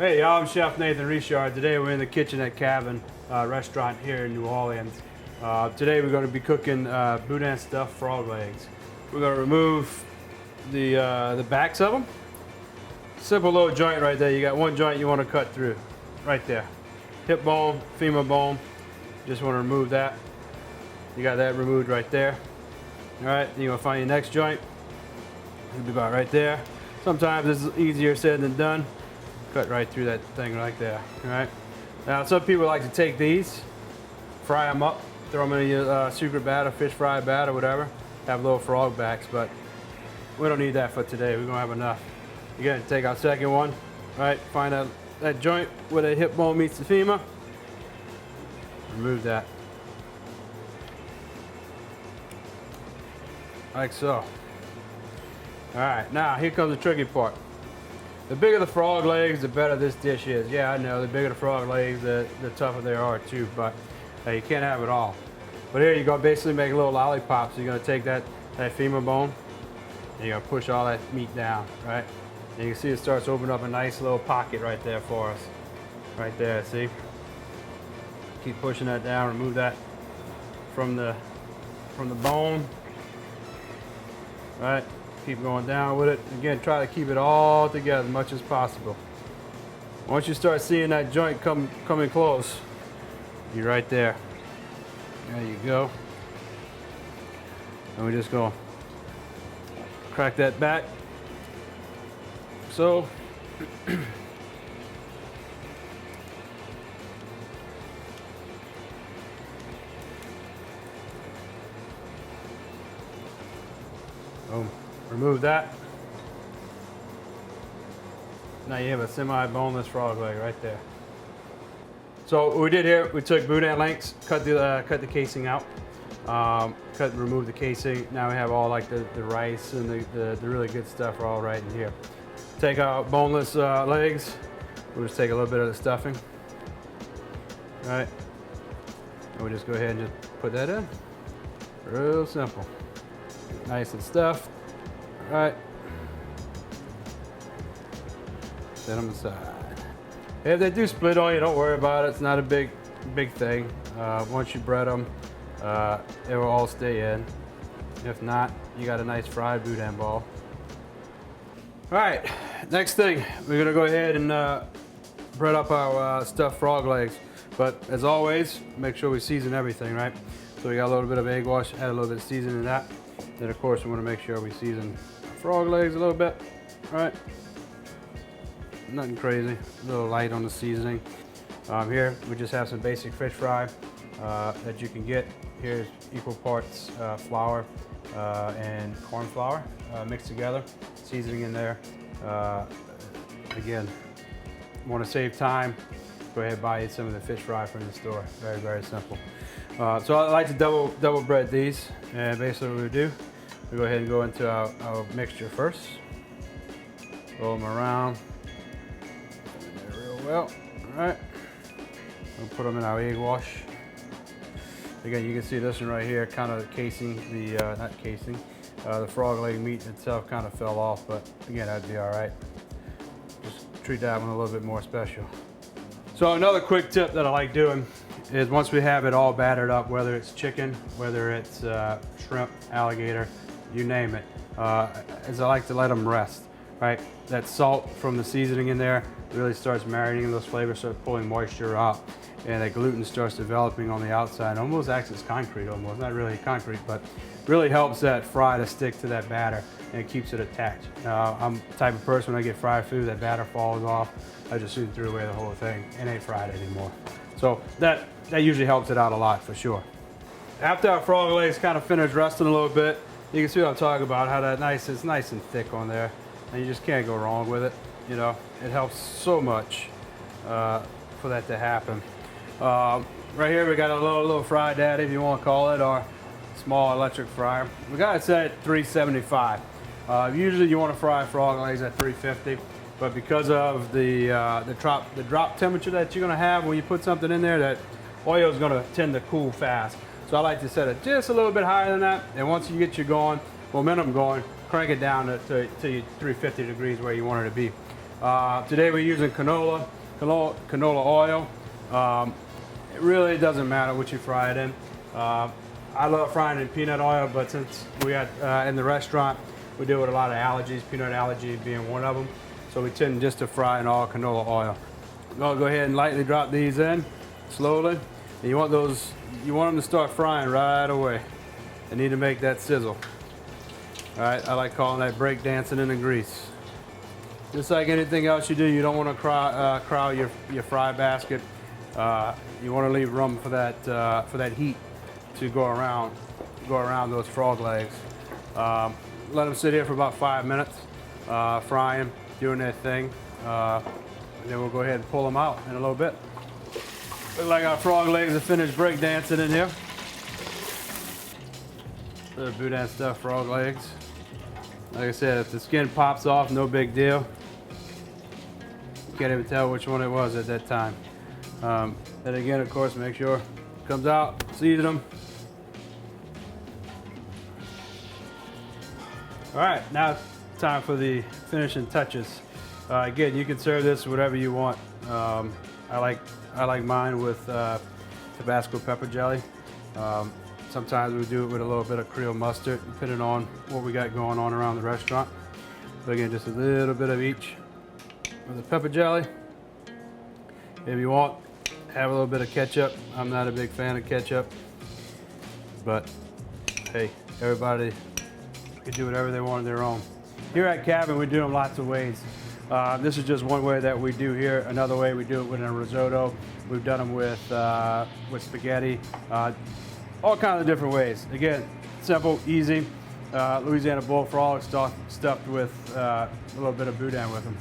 Hey y'all, I'm Chef Nathan Richard. Today we're in the kitchen at Cabin restaurant here in New Orleans. Today we're going to be cooking Boudin stuffed frog legs. We're going to remove the backs of them. Simple little joint right there. You got one joint you want to cut through, right there. Hip bone, femur bone. Just want to remove that. You got that removed right there. All right, then you're gonna find your next joint. It'll be about right there. Sometimes it's easier said than done. Cut right through that thing right there. All right. Now some people like to take these, fry them up, throw them in your secret batter, fish fry batter, whatever. Have little frog backs, but we don't need that for today. We're gonna have enough. Again, take our second one. All right. Find that joint where the hip bone meets the femur. Remove that. Like so. All right. Now here comes the tricky part. The bigger the frog legs, the better this dish is. Yeah, I know, the bigger the frog legs, the tougher they are too, but you can't have it all. But here you're gonna basically make little lollipops. You're gonna take that femur bone, and you're gonna push all that meat down, right? And you can see it starts opening up a nice little pocket right there for us. Right there, see? Keep pushing that down, remove that from the bone, right? Keep going down with it. Again, try to keep it all together as much as possible. Once you start seeing that joint coming close, you're right there. There you go. And we're just going to crack that back. So, boom. Remove that. Now you have a semi-boneless frog leg right there. So what we did here, we took Boudin lengths, cut the casing out, remove the casing. Now we have all like the rice and the really good stuff are all right in here. Take our boneless legs. We'll just take a little bit of the stuffing. All right. And we'll just go ahead and just put that in. Real simple. Nice and stuffed. All right. Set them aside. If they do split on you, don't worry about it. It's not a big thing. Once you bread them, it will all stay in. If not, you got a nice fried Boudin ball. All right, next thing, we're gonna go ahead and bread up our stuffed frog legs. But as always, make sure we season everything, right? So we got a little bit of egg wash, add a little bit of seasoning to that. Then of course we want to make sure we season frog legs a little bit, right? Nothing crazy, a little light on the seasoning. Here we just have some basic fish fry that you can get. Here's equal parts flour and corn flour mixed together, seasoning in there. Again, want to save time, go ahead and buy some of the fish fry from the store. Very simple. So I like to double bread these, and basically what we do, we go ahead and go into our mixture first. Roll them around. Put them in there real well. All right. We'll put them in our egg wash. Again, you can see this one right here, kind of casing the frog leg meat itself kind of fell off, but again, that'd be all right. Just treat that one a little bit more special. So another quick tip that I like doing is once we have it all battered up, whether it's chicken, whether it's shrimp, alligator, you name it, is I like to let them rest, right? That salt from the seasoning in there really starts marinating those flavors, start pulling moisture out, and that gluten starts developing on the outside. Almost acts as concrete almost, not really concrete, but really helps that fry to stick to that batter and keeps it attached. I'm the type of person, when I get fried food, that batter falls off, I just soon threw away the whole thing. It ain't fried anymore. So that usually helps it out a lot for sure. After our frog legs kind of finish resting a little bit, you can see what I'm talking about, how it's nice and thick on there, and you just can't go wrong with it. You know, it helps so much for that to happen. Right here we got a little fry daddy, if you want to call it, or small electric fryer. We got it set at 375. Usually you want to fry frog legs at 350, but because of the drop temperature that you're going to have when you put something in there, that oil is going to tend to cool fast. So I like to set it just a little bit higher than that, and once you get your momentum going, crank it down to 350 degrees where you want it to be. Today we're using canola oil. It really doesn't matter what you fry it in. I love frying in peanut oil, but since we had in the restaurant, we deal with a lot of allergies, peanut allergy being one of them. So we tend just to fry in all canola oil. I'll go ahead and lightly drop these in, slowly. And you want them to start frying right away. They need to make that sizzle. All right, I like calling that break dancing in the grease. Just like anything else you do, you don't want to crowd your fry basket. You want to leave room for that heat to go around those frog legs. Let them sit here for about 5 minutes, frying, doing their thing. And then we'll go ahead and pull them out in a little bit. Look like our frog legs are finished break dancing in here. The Boudin stuffed frog legs. Like I said, if the skin pops off, no big deal. You can't even tell which one it was at that time. And again, of course, make sure it comes out, season them. All right, now it's time for the finishing touches. Again, you can serve this whatever you want. I like mine with Tabasco pepper jelly. Sometimes we do it with a little bit of Creole mustard, depending on what we got going on around the restaurant. But again, just a little bit of each with the pepper jelly. If you want, have a little bit of ketchup. I'm not a big fan of ketchup, but hey, everybody can do whatever they want on their own. Here at Cabin, we do them lots of ways. This is just one way that we do here. Another way we do it with a risotto. We've done them with spaghetti. All kinds of different ways. Again, simple, easy. Louisiana bullfrog stuffed with a little bit of Boudin with them.